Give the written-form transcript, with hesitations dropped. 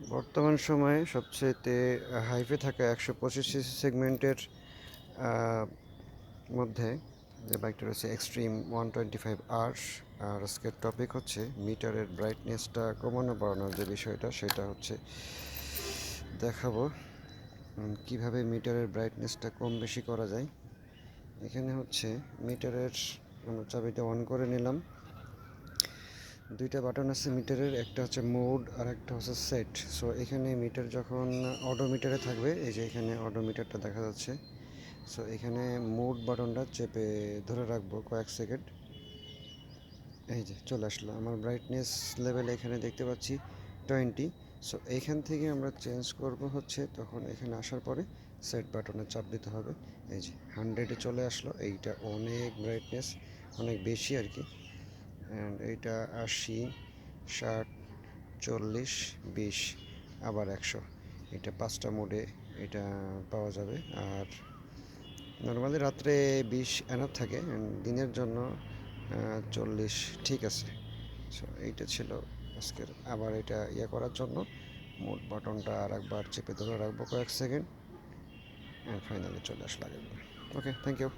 বর্তমান সময়ে সবচেয়েতে হাইপে থাকা 125 সিসি সেগমেন্টের মধ্যে যে বাইকটা রয়েছে এক্সট্রিম 125R। আর আজকের টপিক হচ্ছে মিটারের ব্রাইটনেসটা কমানো বাড়ানোর যে বিষয়টা সেটা হচ্ছে দেখাবো কিভাবে মিটারের ব্রাইটনেসটা কম বেশি করা যায়। এখানে হচ্ছে মিটারের আমরা চাবিটা অন করে নিলাম। দুইটা বাটন আছে মিটারের, একটা হচ্ছে মোড আর একটা হচ্ছে সেট। সো এখানে মিটার যখন অডোমিটারে থাকবে, এই যে এখানে অডোমিটারটা দেখা যাচ্ছে। সো এখানে মোড বাটনটা চেপে ধরে রাখবো কয়েক সেকেন্ড। এই যে চলে আসলো আমার ব্রাইটনেস লেভেল, এখানে দেখতে পাচ্ছি 20। সো এইখান থেকে আমরা চেঞ্জ করব হচ্ছে, তখন এখানে আসার পরে সেট বাটনে চাপ দিতে হবে। এই যে 100-এ চলে আসলো, এইটা অনেক ব্রাইটনেস, অনেক বেশি আর কি। অ্যান্ড এইটা 80, 60, 40, 20, আবার 100। এটা 5টা মোডে এটা পাওয়া যাবে। আর নর্মালি রাত্রে 20 এনাফ থাকে, দিনের জন্য 40 ঠিক আছে। সো এইটা ছিল আজকের। আবার এটা করার জন্য মোড বাটনটা আর একবার চেপে ধরে রাখবো কয়েক সেকেন্ড, অ্যান্ড ফাইনালি চলে আসলো আগের। ওকে, থ্যাংক ইউ।